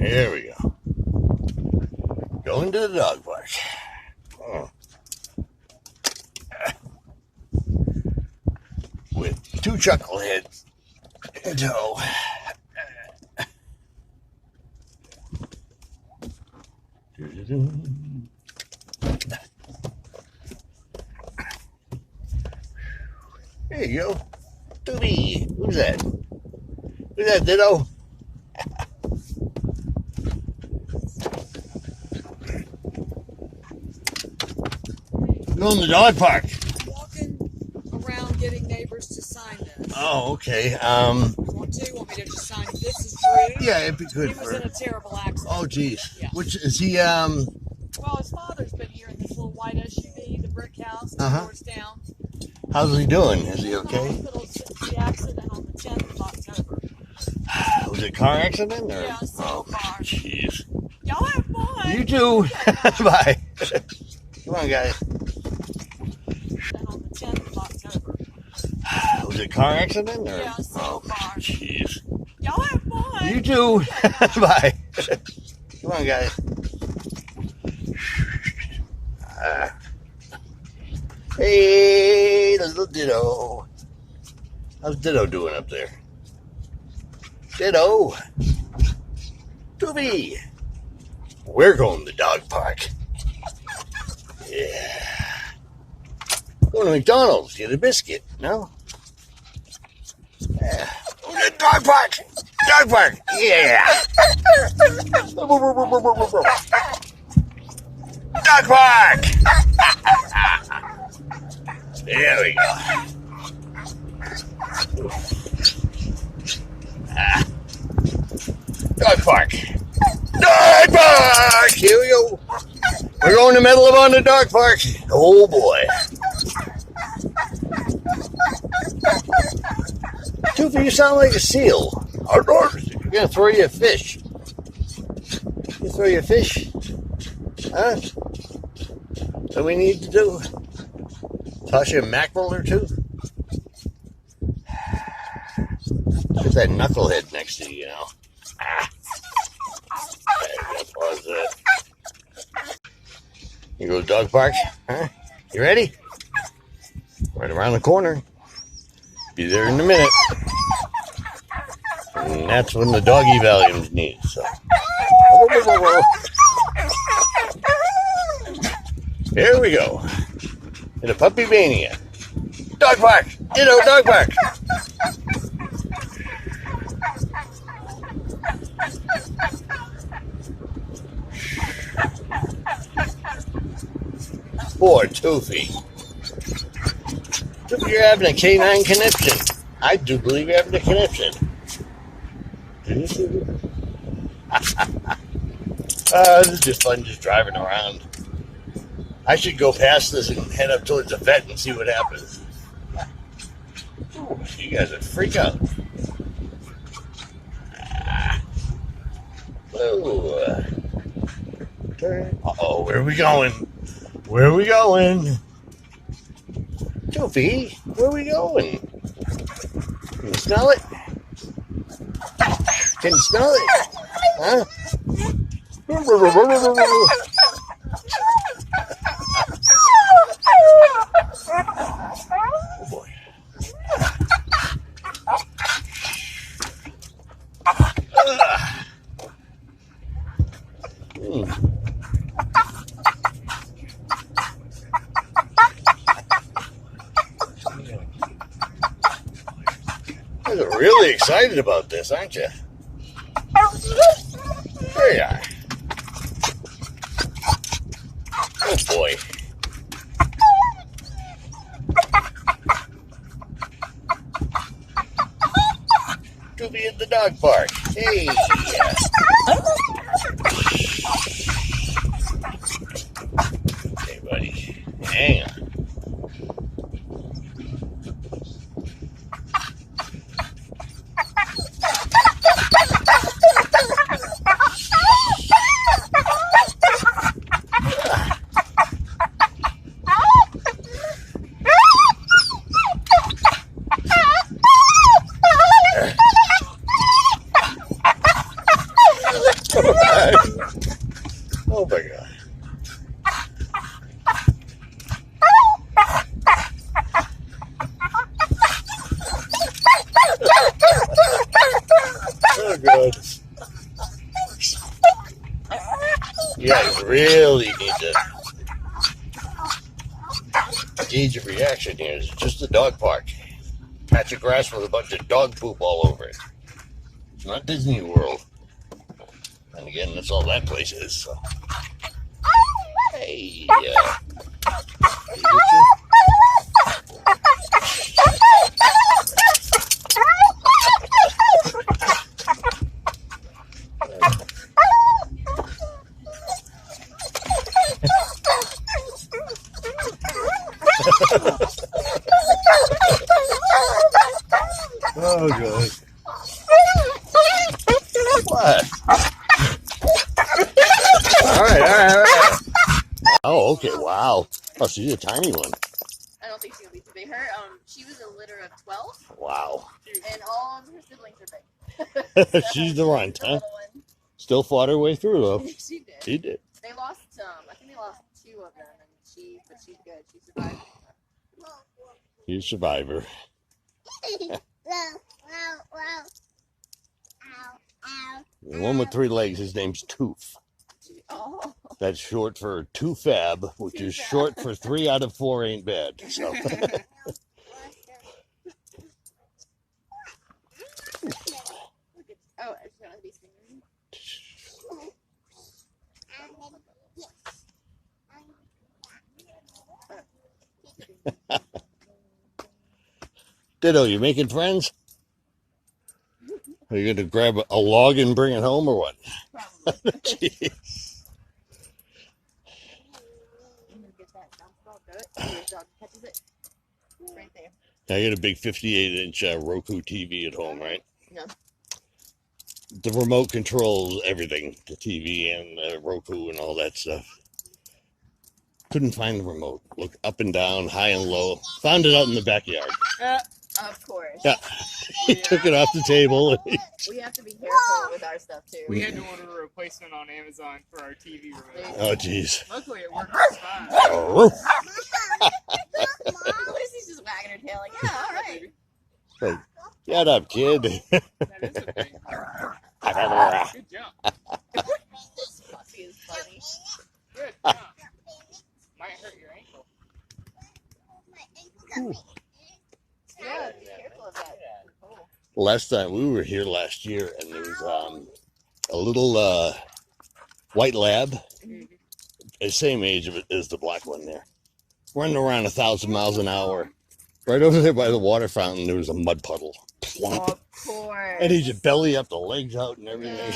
Here we go. Going to the dog park. With two chuckleheads in tow. There you go. Toofy. Who's that? Who's that, Ditto? Going to the dog park. Walking around getting neighbors to sign this. Oh, okay. Want me to just sign it? This is Drew. Yeah, it'd be good He was in a terrible accident. Oh, geez. Yeah. Which is he? Well, his father's been here in this little white SUV, the brick house, 2 doors down. How's he doing? Is he okay? In the hospital since the accident on the 10th of October. Was it a car accident? Or? Yeah, single car. Jeez. Y'all have fun. You too. Bye. Come on, guys. On the 10th of October. Was it a car accident? Or? Yeah, single car. Jeez. Y'all have fun. You too. Bye. Come on, guys. Hey, little Ditto. How's Ditto doing up there? Ditto. Toofy. We're going to the dog park. Yeah. Going to McDonald's, get a biscuit. No? Yeah. Going to the dog park. Dog park. Yeah. Dog park. There we go. Dog park. Dog park. Here we go. We're going to Medal of Honor Dog Park. Oh boy. Toofy, you sound like a seal. You're gonna throw you a fish. You throw you a fish? Huh? What we need to do? Toss you a mackerel or two? There's that knucklehead next to you, you know. Pause that. You go to the dog park? Huh? You ready? Right around the corner. Be there in a minute. And that's when the doggy Valium's need. So. Here we go. In a puppy mania. Dog park! Ditto, dog park! Poor Toofy. Toofy, you're having a canine conniption. I do believe you're having a conniption. This is just fun just driving around. I should go past this and head up towards the vet and see what happens. Ooh, you guys are freak out. Uh-oh, where are we going? Where are we going? Toofy, where are we going? Can you smell it? Can you smell it? Huh? Oh boy. You guys are really excited about this, aren't you? There you are. Oh boy. Toofy at the dog park. Hey. Hey, buddy. Hang on. really need to gauge a reaction here. It's just a dog park. Patch of grass with a bunch of dog poop all over it. It's not Disney World. And again, that's all that place is. So. Hey, oh, God. What? All right. Oh, okay, wow. Oh, she's a tiny one. I don't think she'll be too big. She was a litter of 12. Wow. And all of her siblings are big. She's the runt, huh? One. Still fought her way through, though. She did. She did. They lost I think they lost 2 of them, but she's good. She survived. She's a survivor. The one with 3 legs, his name's Toof. Oh. That's short for Toofab, which is short for 3 out of 4 ain't bad. So. Oh, I just want to be singing. Ditto, you making friends? Are you going to grab a log and bring it home or what? Jeez. Right there. I got a big 58-inch Roku TV at home, right? Yeah. The remote controls everything, the TV and Roku and all that stuff. Couldn't find the remote. Looked up and down, high and low. Found it out in the backyard. Of course. Yeah. He took it off the table. We have to be careful with our stuff, too. We had to order a replacement on Amazon for our TV remote. Oh, jeez. Luckily, it worked just fine. Lucy's just wagging her tail like, yeah, all right. Hey, shut up, kid. That is a thing. Good job. This puppy is funny. Good job. Might hurt your ankle. Yeah, be careful of that. Oh. Last time, we were here last year, and there was a little white lab, the same age as the black one there, running around 1,000 miles an hour. Right over there by the water fountain, there was a mud puddle. Of course. And he just belly up, the legs out and everything,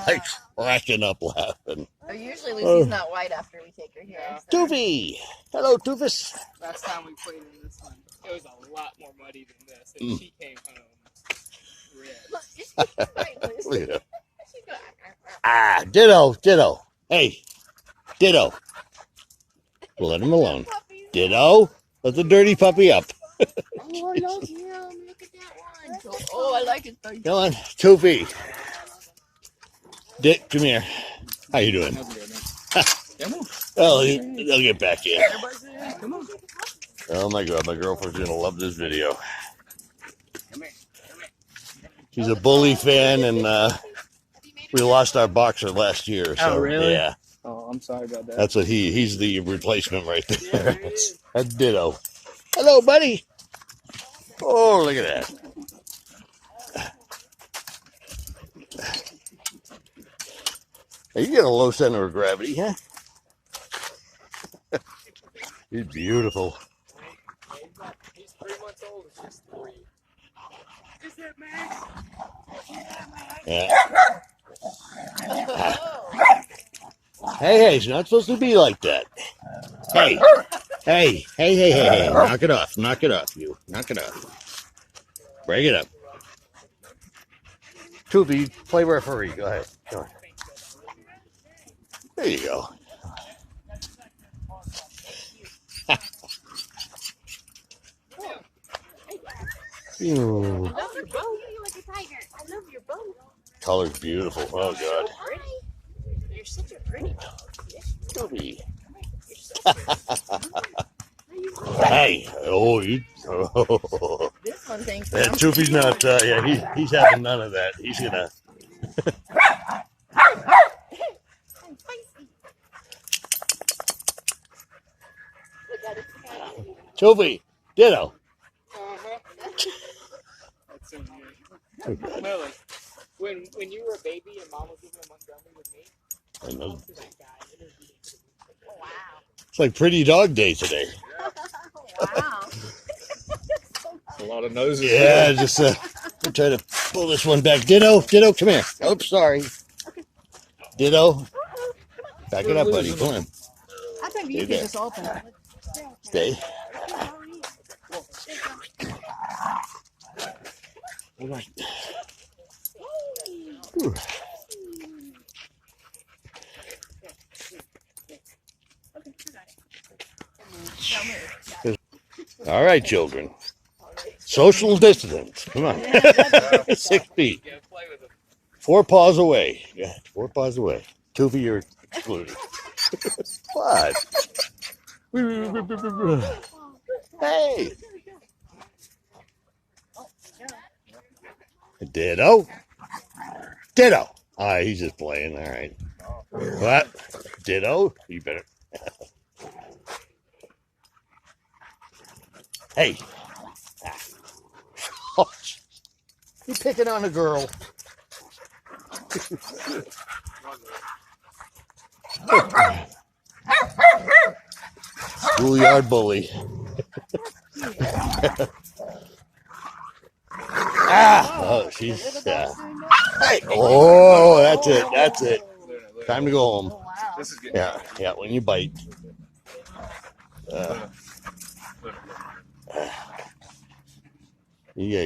like cracking up laughing. Oh, usually Lucy's not white after we take her here. Yeah. So. Toofy! Hello, Toofus! Last time we played in this one, it was a lot more muddy than this, and she came home red. Look, she's right, Lucy. Look at him. She's going, Ah, Ditto. Hey, Ditto. We'll let him alone. puppies. Ditto, let the dirty puppy up. Oh, I love him. Look at that one. Oh, I like his face. Come on, Toofy. Dick, come here. How you doing? Come on. Oh, they'll get back in. Come on. Oh my God, my girlfriend's gonna love this video. Come here. She's a bully fan, and we lost our boxer last year. So, Oh, really? Yeah, Oh, I'm sorry about that. that's what he's the replacement right Yeah, there. there he is. That's Ditto. Hello, buddy. Oh, look at that. Hey, you got a low center of gravity, huh? He's beautiful. He's 3 months old. It's just 3. Is that Max? Yeah. Hey, it's not supposed to be like that. Hey. Knock it off, you. Knock it off. Break it up. Toofy, play referee. Go ahead. Go on. There you go. I love your bow. You're like a tiger. I love your bow. Color's beautiful. Oh, God. You're such a pretty Toofy. dog. Hey. Oh, you. Oh. This one thinks That Toofy's not, yeah, he's having none of that. He's gonna. Toofy, Ditto. That's so weird. No, like, when you were a baby and mom was living in Montgomery with me, I know. to that guy. Oh, wow. It's like Pretty Dog Day today. Wow. A lot of noses. Yeah, just we'll try to pull this one back. Ditto, come here. Oops, sorry. Ditto, back it up, buddy. Come on. I think Stay you can there. just open it. Stay. All right. Whew. All right, children. Social distance. Come on. 6 feet. Yeah, play with him. 4 paws away. Yeah, 4 paws away. Toofy, you're excluded. What? Hey. Ditto. Ditto. All right, he's just playing. All right. What? Ditto. You better. Hey. Oh, you picking on a girl. Schoolyard bully. Oh, she's. Hey. Oh, that's it. That's it. Time to go home. Wow. This is getting Yeah, when you bite. Yeah. Whoa.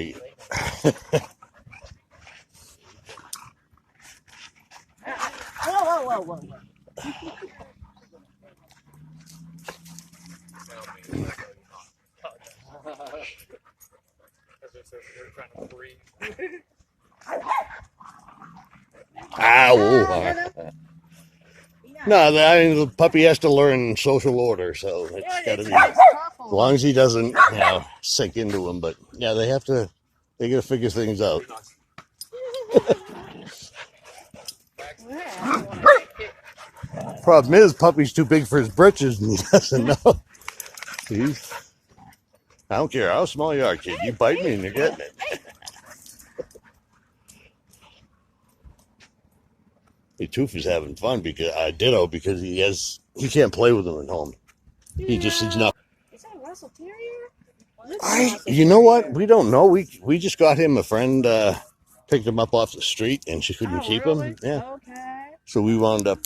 They're trying to breathe. Ow. No, I mean, the puppy has to learn social order, so it's got to be, as long as he doesn't, sink into them. But yeah, they got to figure things out. Problem is, puppy's too big for his britches, and he doesn't know. I don't care how small you are, kid. You bite me, and you're getting it. Hey, Toof is having fun because Ditto, because he can't play with him at home. He's not. Is that a Russell Terrier? You know what? We don't know. We just got him. A friend picked him up off the street, and she couldn't keep him. Yeah. Okay. So we wound up